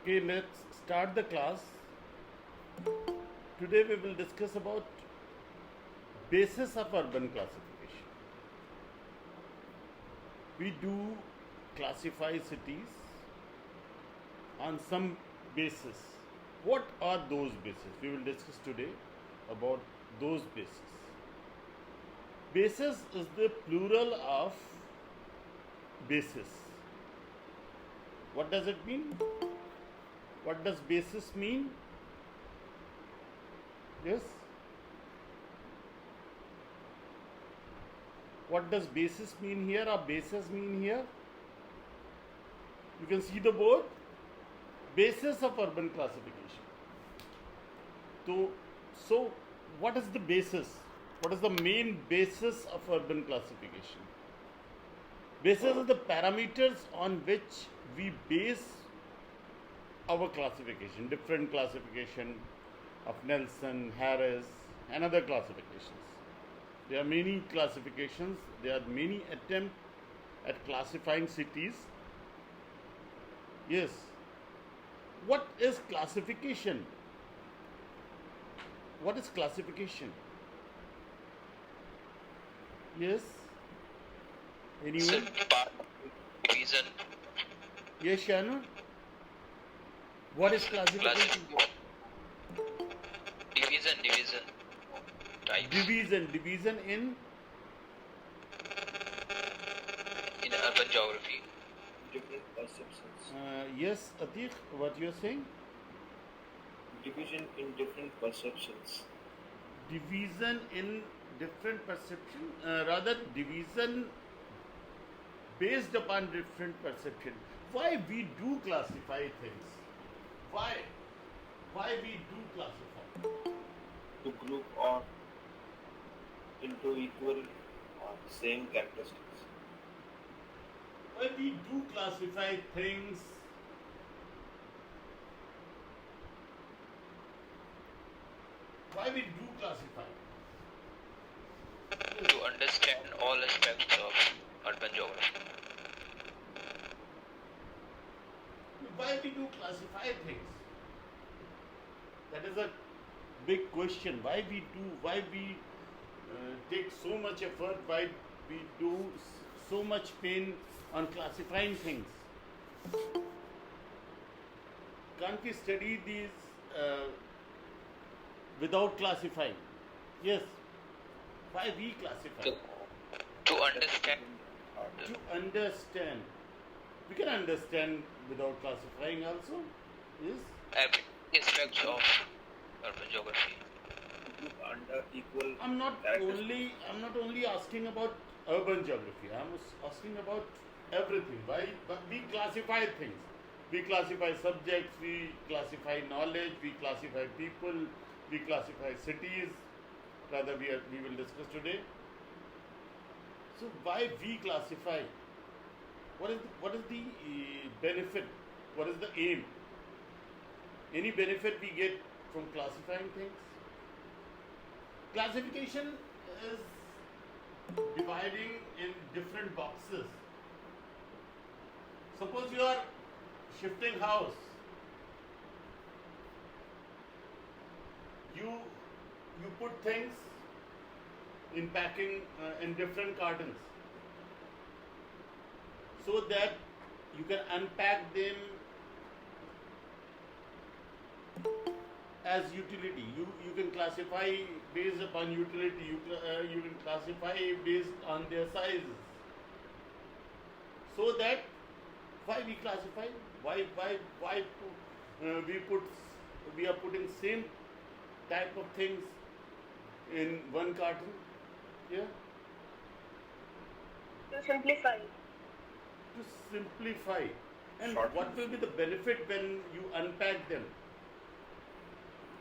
Okay, let's start the class. Today we will discuss about basis of urban classification. We do classify cities on some basis. What are those bases? We will discuss today about those bases. Basis is the plural of basis. What does it mean? What does basis mean? Yes? What does basis mean here or basis mean here? You can see the board. Basis of urban classification. So what is the basis? What is the main basis of urban classification? Basis are the parameters on which we base our classification, different classification of Nelson, Harris, and other classifications. There are many classifications, there are many attempts at classifying cities. Yes. What is classification? What is classification? Yes? Anyone? Division. Yes, Shanu? What is classification? Division. Types. Division in urban geography. Different perceptions. yes, Atiq, what you are saying? Division in different perceptions. Division in different perception, rather division based upon different perception. Why we do classify things? Why we do classify? To group or into equal or same characteristics. Why we do classify things? Why we do classify? To understand all aspects of urban geography. Why we do classify things? That is a big question. Why we take so much effort? Why we do so much pain on classifying things? Can't we study these without classifying? Yes. Why we classify? To understand. To understand. We can understand without classifying also. Yes. Every aspect of urban geography. Under equal. I'm not only asking about urban geography. I'm asking about everything. Why we classify things? We classify subjects. We classify knowledge. We classify people. We classify cities. Rather, we will discuss today. So why we classify? What is the benefit? What is the aim? Any benefit we get from classifying things? Classification is dividing in different boxes. Suppose you are shifting house. You put things in packing in different cartons so that you can unpack them as utility. You can classify based upon utility. You can classify based on their sizes. So that why we classify? Why we are putting same type of things in one carton? Yeah. To simplify. To simplify. And what will be the benefit when you unpack them?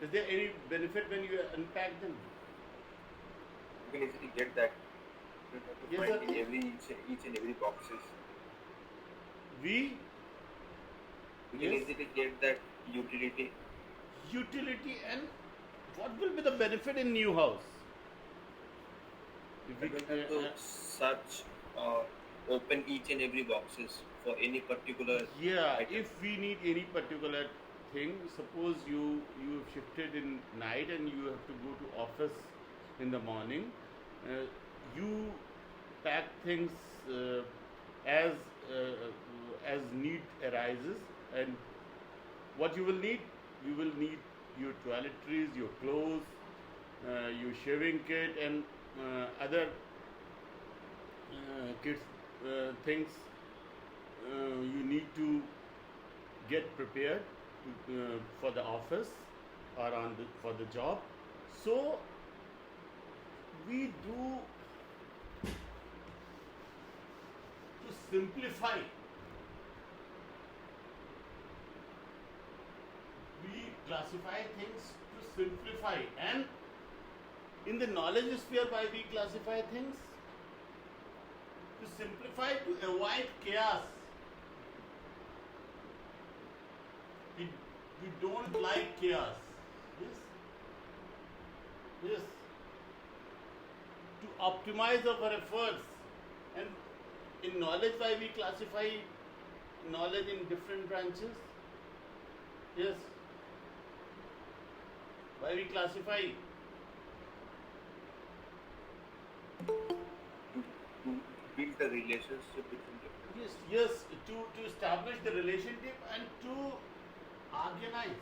Is there any benefit when you unpack them? You can easily get that. You have to Yes, find sir. in each and every boxes. We You can Yes. easily get that utility. And what will be the benefit in new house? If You don't have to search or open each and every boxes for any particular Yeah, item. if we need any particular thing, suppose you have shifted in night and you have to go to office in the morning, uh, you pack things as as need arises, and what you will need, you will need your toiletries, your clothes, your shaving kit, and other kids things you need to get prepared for the office or for the job. So we do to simplify. We classify things to simplify, and in the knowledge sphere, why we classify things to simplify, to avoid chaos. We don't like chaos. Yes. Yes. To optimize our efforts, and in knowledge, why we classify knowledge in different branches. Yes. Why we classify? To build the relationship between different. Yes, yes, to establish the relationship and to organize,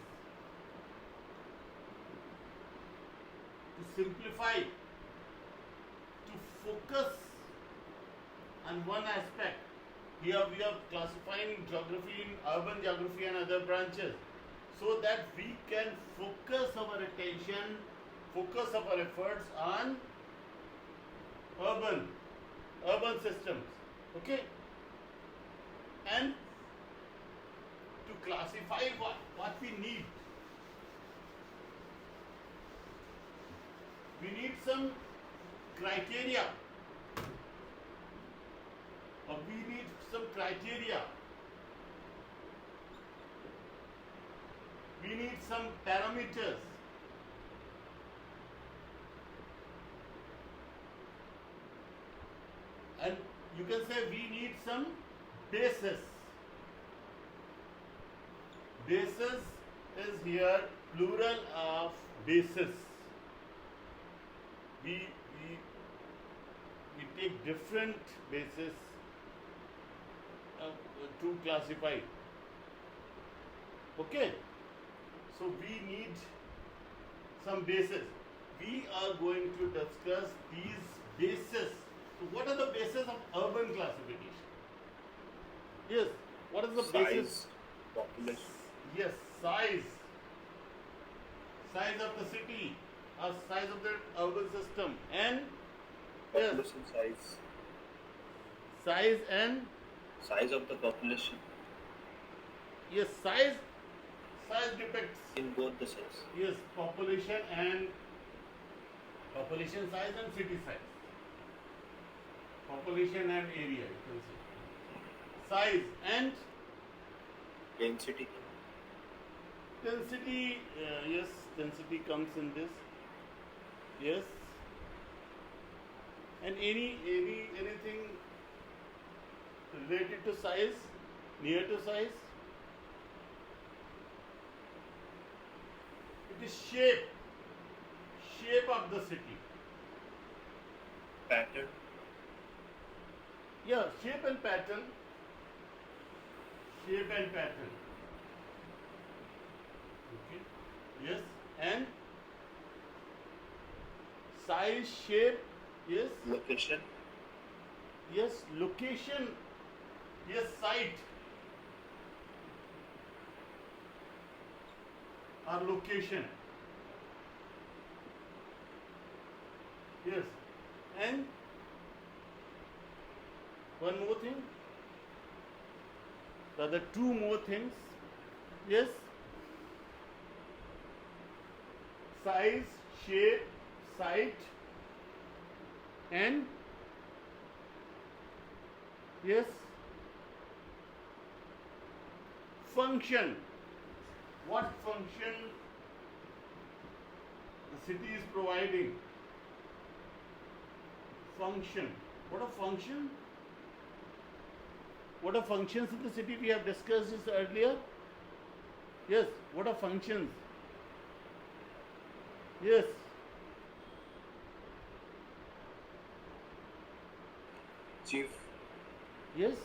to simplify, to focus on one aspect. Here we are classifying geography in urban geography and other branches, so that we can focus our attention, focus our efforts on urban systems. Okay? And to classify what we need. We need some criteria. Or we need some criteria. We need some parameters. And you can say we need some basis. Basis is here plural of basis. We take different basis to classify. Okay? So we need some basis. We are going to discuss these bases. So what are the bases of urban classification? Yes. What is the basis? Size, population. Yes, size. Size of the city, or size of the urban system, and yes, Population size. size and Size of the population yes, size depicts in both the sense. yes, population size and city size. Population and area, you can say. Size and Density. density, yes, density comes in this. Yes. And anything related to size, near to size. It is shape of the city. Pattern. Yeah, shape and pattern. Shape and pattern. Okay. Yes, and size, shape. Yes. Location. Yes, location. Yes, site. Or location. Yes. And one more thing. The other two more things. Yes. Size, shape, site, and yes, function. What function the city is providing? Function. What a function? What are functions of the city? We have discussed this earlier. Yes. What are functions? Yes. Chief. Yes.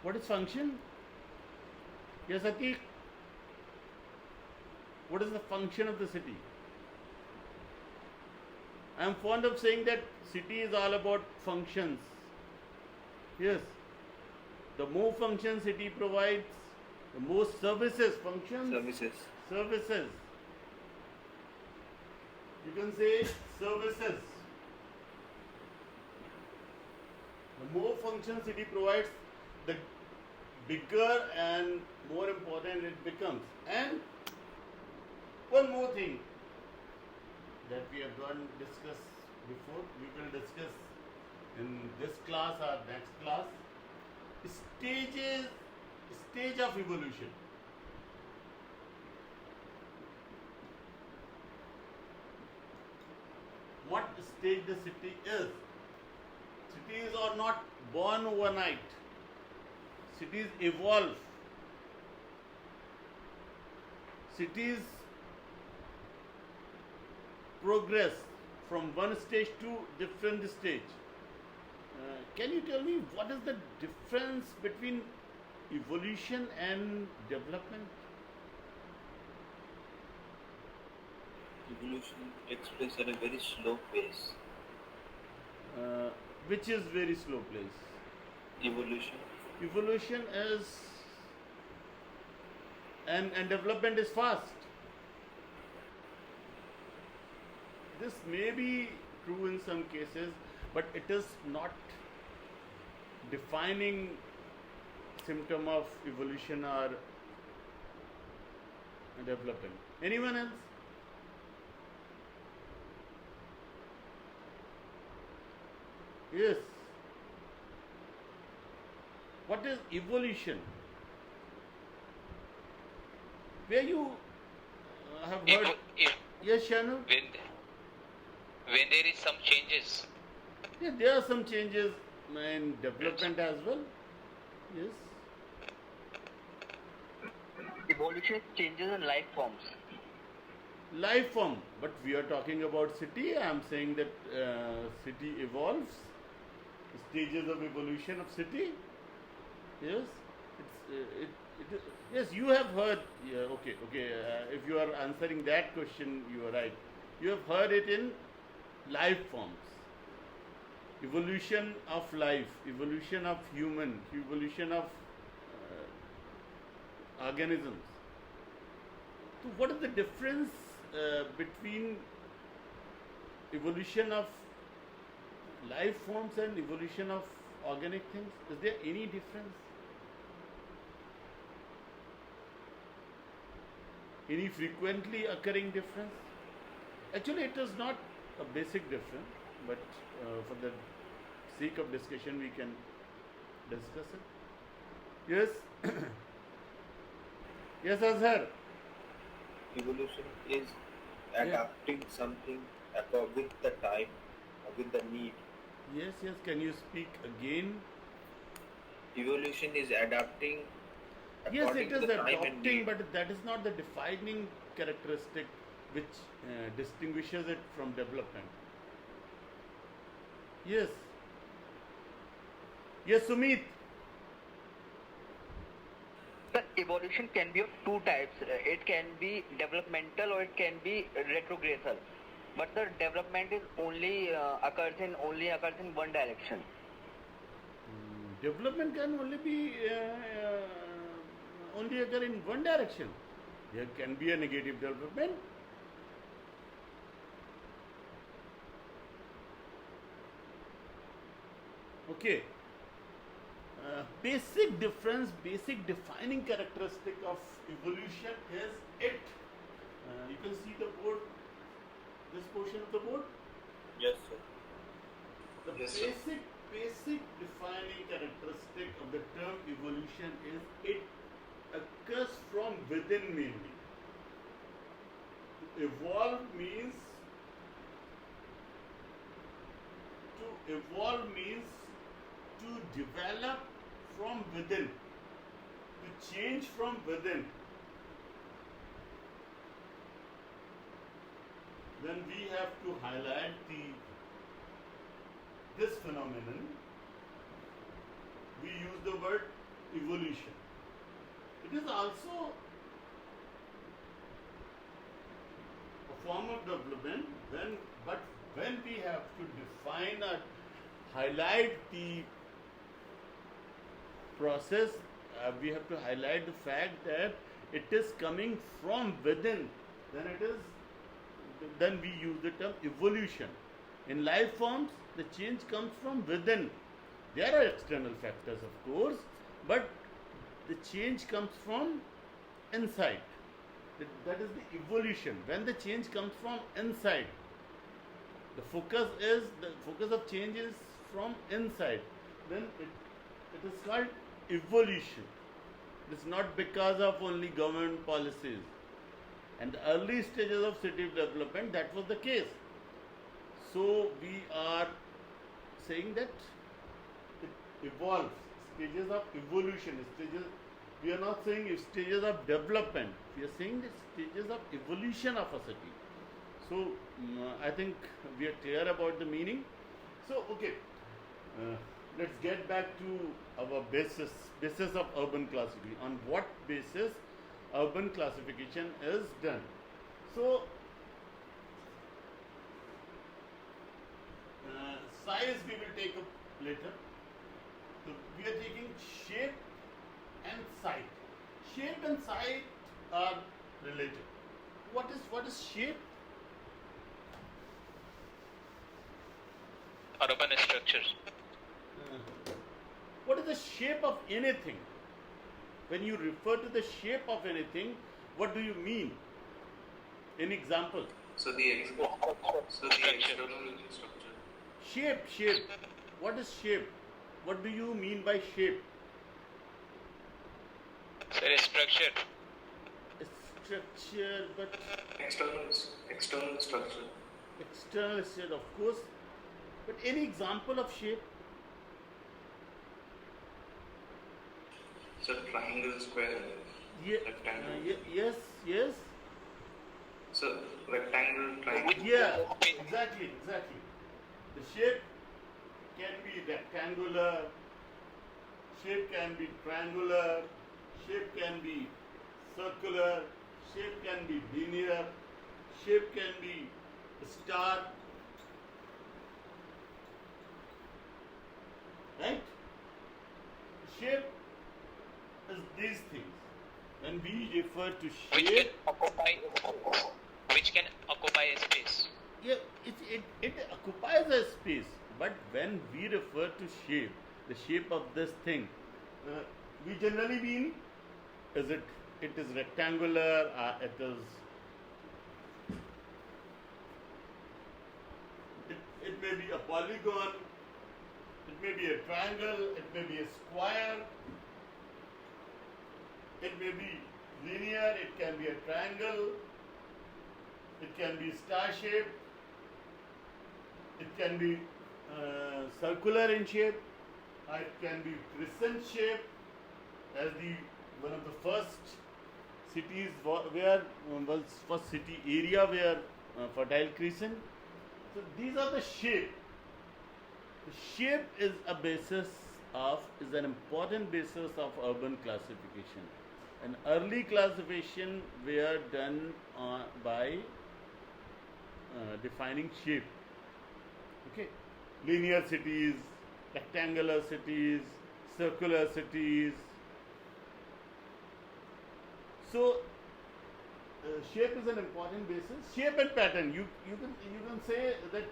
What is function? Yes, Atik. What is the function of the city? I am fond of saying that city is all about functions. Yes. The more functions city provides, the more services, functions, services. You can say services. The more functions city provides, the bigger and more important it becomes. And one more thing that we have done discuss before, we will discuss in this class or next class, stage of evolution. What stage the city is. Cities are not born overnight. Cities evolve. Cities progress from one stage to different stage. Can you tell me what is the difference between evolution and development? Evolution takes place at a very slow pace. Which is very slow place. Evolution is and development is fast. This may be true in some cases, but it is not defining symptom of evolution or development. Anyone else? Yes. What is evolution? Where you have heard? Yes, Shanu? When there is some changes. Yeah, there are some changes in development as well. Yes. Evolution changes in life forms. Life form, but we are talking about city. I am saying that city evolves. Stages of evolution of city. Yes, yes. You have heard. Yeah, okay. If you are answering that question, you are right. You have heard it in life forms. Evolution of life, evolution of human, evolution of organisms. So, what is the difference between evolution of life forms and evolution of organic things? Is there any difference? Any frequently occurring difference? Actually, it is not a basic difference, but for the sake of discussion, we can discuss it. Yes? Yes, Azhar. Evolution is adapting something with the time, with the need. Yes. Can you speak again? Evolution is adapting. Yes, it is to the time and adopting, need. but that is not the defining characteristic which distinguishes it from development. Yes. Yes, Sumit. The evolution can be of two types. It can be developmental or it can be retrogradal. But the development is only occurs in one direction. Development can only be only occur in one direction. There can be a negative development. Okay. Basic difference, basic defining characteristic of evolution is it. You can see the board, this portion of the board. Yes, sir. The Yes, sir. basic defining characteristic of the term evolution is it occurs from within mainly. To evolve means to develop from within, to change from within, then we have to highlight this phenomenon. We use the word evolution. It is also a form of development but when we have to define or highlight the process, we have to highlight the fact that it is coming from within, then we use the term evolution. In life forms, the change comes from within. There are external factors, of course, but the change comes from inside. That is the evolution. When the change comes from inside, the focus of change is from inside, then it is called evolution. It is not because of only government policies. And the early stages of city development, that was the case. So we are saying that it evolves, stages of evolution, we are not saying stages of development, we are saying the stages of evolution of a city. So I think we are clear about the meaning. So okay, let's get back to our basis of urban classification. On what basis urban classification is done? So size we will take up later. So we are taking shape and site. Shape and site are related. What is shape? Urban structures. What is the shape of anything? When you refer to the shape of anything, what do you mean? An example. So the external structure. Shape. What is shape? What do you mean by shape? Sir, structure. Structure, but External structure. external structure, of course. But any example of shape? So triangle, square, rectangle. Yes. So rectangle, triangle. Yeah, exactly. The shape can be rectangular, shape can be triangular, shape can be circular, shape can be linear, shape can be star. Right? Shape is these things. When we refer to shape, which can occupy a space. yeah, it occupies a space. But when we refer to shape, the shape of this thing, we generally mean it is rectangular, it may be a polygon, it may be a triangle, it may be a square, it may be linear, it can be a triangle, it can be star shaped, it can be circular in shape, it can be crescent shape, as one of the first cities where was first city area where fertile crescent. So these are the shape. The shape is an important basis of urban classification. An early classification were done by defining shape. Okay, linear cities, rectangular cities, circular cities. So shape is an important basis. Shape and pattern. You can say that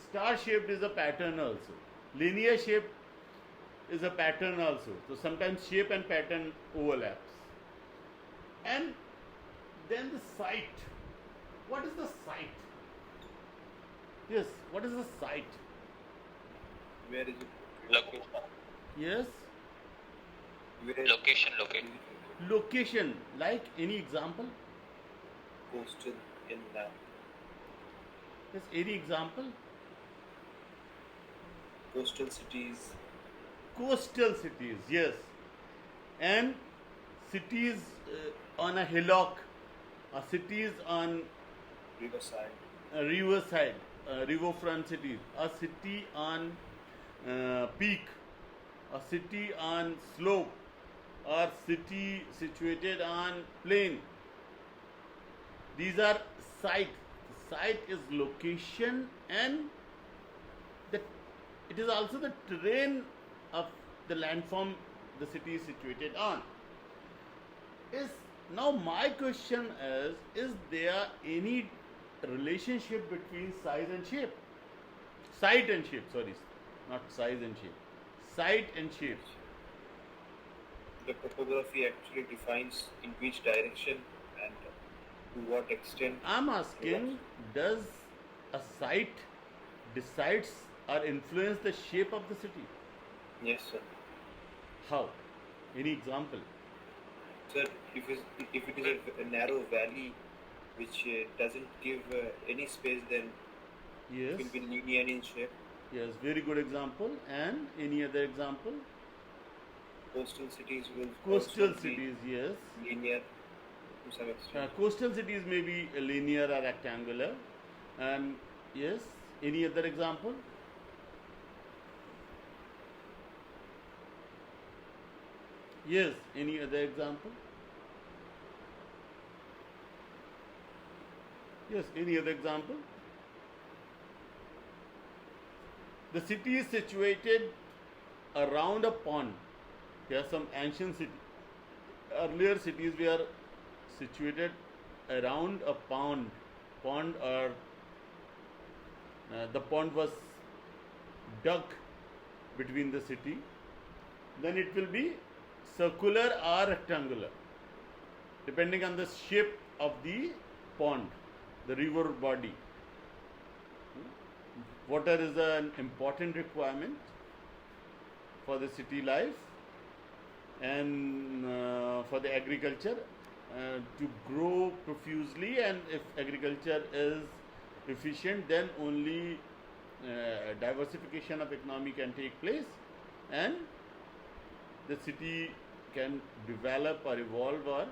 star shaped is a pattern also. Linear shape is a pattern also. So sometimes shape and pattern overlaps. And then the site. What is the site? Yes, what is the site? Where is it? Location. Yes, Where Location. location. Like any example? coastal inland. Yes, any example? Coastal cities, coastal cities, yes, and cities on a hillock, cities on Riverside. riverside, riverfront cities, a city on peak, a city on slope, or city situated on plain. These are site. Site is location, and the, it is also the terrain of the landform the city is situated on. Is now my question is there any relationship between size and shape? Site and shape, sorry, not size and shape. Site and shape. The topography actually defines in which direction and to what extent. I'm asking, does a site decides or influence the shape of the city? Yes, sir. How? Any example? Sir, if it is a narrow valley which doesn't give any space, then Yes. it will be linear in shape. Yes, very good example. And any other example? Coastal cities will Coastal also be cities, yes. linear to some extent. Coastal cities may be linear or rectangular. And yes, any other example? Yes, any other example? Yes, any other example? The city is situated around a pond. There are some ancient cities. Earlier cities were situated around a pond. Pond or the pond was dug between the city. Then it will be circular or rectangular, depending on the shape of the pond, the river body. Water is an important requirement for the city life and for the agriculture to grow profusely, and if agriculture is efficient, then only diversification of economy can take place and the city can develop or evolve or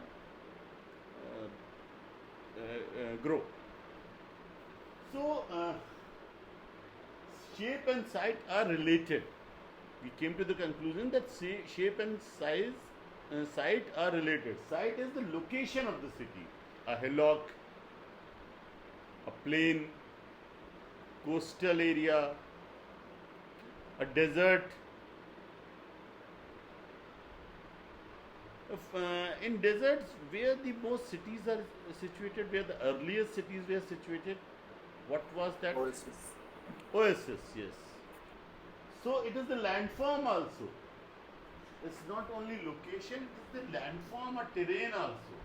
grow. So, shape and site are related. We came to the conclusion that shape and site are related. Site is the location of the city, a hillock, a plain, coastal area, a desert. In deserts, where the most cities are situated, where the earliest cities were situated, what was that? Oasis. Oasis, yes. So it is the landform also. It's not only location, it is the landform or terrain also.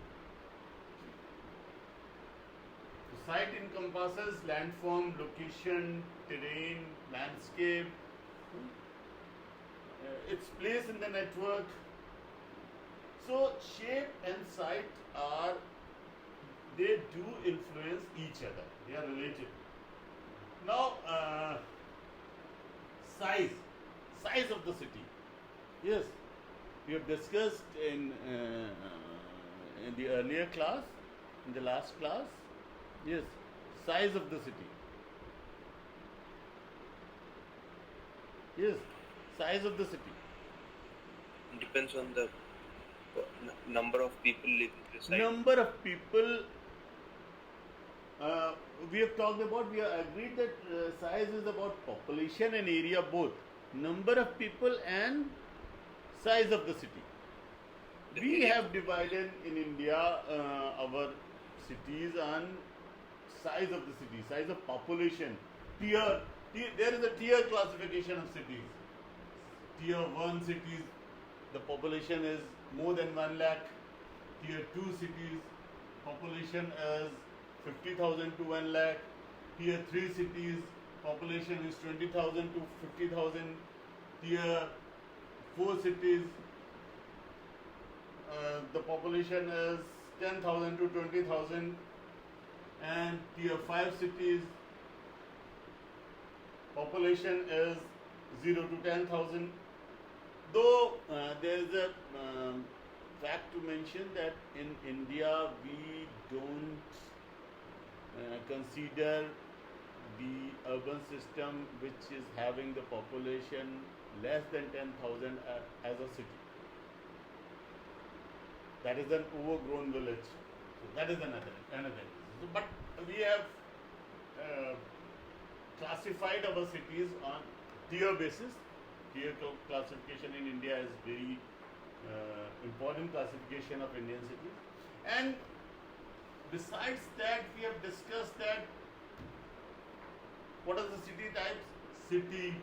The site encompasses landform, location, terrain, landscape, its place in the network. So shape and site they do influence each other. They are related. Now, size of the city. Yes, we have discussed in the earlier class, in the last class. Yes, size of the city. Yes, size of the city. It depends on the number of people living inside. Number of people. We have talked about, we have agreed that size is about population and area both. Number of people and size of the city. We have divided in India our cities on size of the city, size of population. There is a tier classification of cities. Tier 1 cities, the population is more than 1 lakh. Tier 2 cities, population is 50,000 to 1 lakh. Tier 3 cities, population is 20,000 to 50,000. Tier 4 cities, the population is 10,000 to 20,000. And tier 5 cities, population is 0 to 10,000. Though there is a fact to mention that in India we don't consider the urban system which is having the population less than 10,000 as a city. That is an overgrown village. So that is another. So, but we have classified our cities on tier basis. Tier classification in India is very important classification of Indian cities. And besides that, we have discussed that what are the city types? City,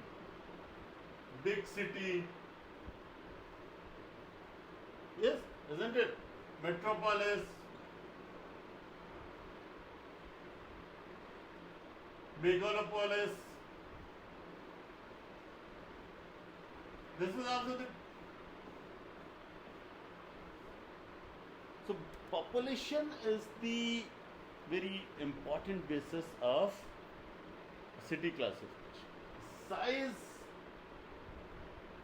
big city, yes, isn't it? Metropolis, megalopolis. This is also the so population is the very important basis of city classification. Size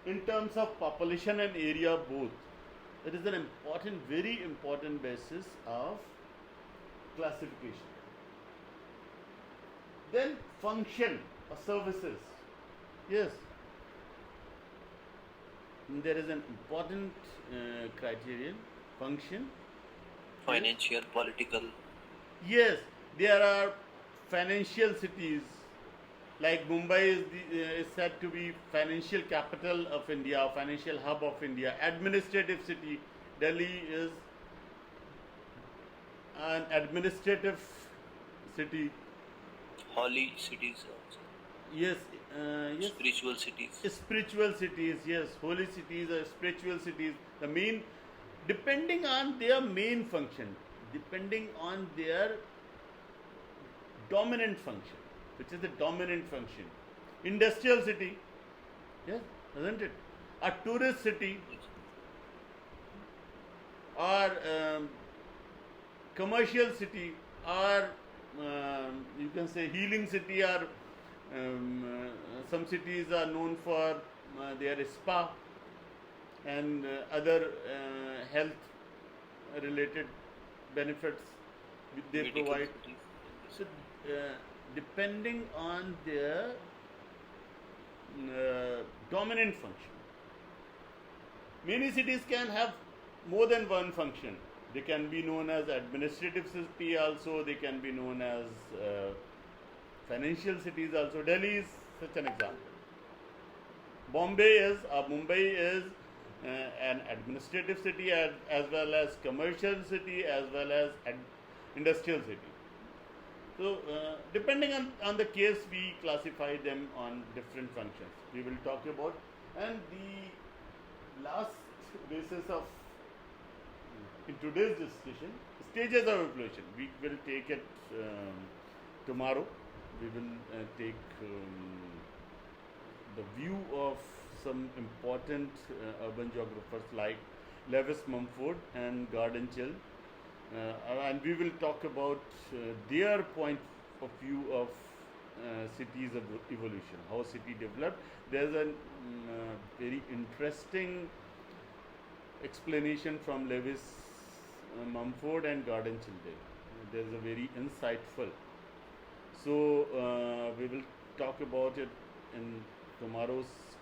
in terms of population and area both. It is an important, very important basis of classification. Then function or services. Yes. There is an important criterion, function. Financial, political. Yes, there are financial cities like Mumbai is said to be financial capital of India, financial hub of India. Administrative city, Delhi is an administrative city. Holy cities also. Yes, yes. Spiritual cities. Spiritual cities, yes, holy cities or spiritual cities. The main, depending on their main function, depending on their dominant function, which is the dominant function. Industrial city, yes, isn't it? A tourist city or commercial city or you can say healing city or some cities are known for their spa and other health related benefits which they Medical provide. cities. So, depending on their dominant function. Many cities can have more than one function. They can be known as administrative city also, they can be known as financial cities also. Delhi is such an example. Mumbai is an administrative city as well as commercial city as well as industrial city. So, depending on the case, we classify them on different functions. We will talk about, and the last basis of in today's discussion, stages of evolution. We will take it tomorrow. We will take the view of some important urban geographers like Lewis Mumford and Gordon Childe. And we will talk about their point of view of cities evolution, how city developed. There's a very interesting explanation from Lewis Mumford and Gordon Childe. There's a very insightful. So we will talk about it in tomorrow's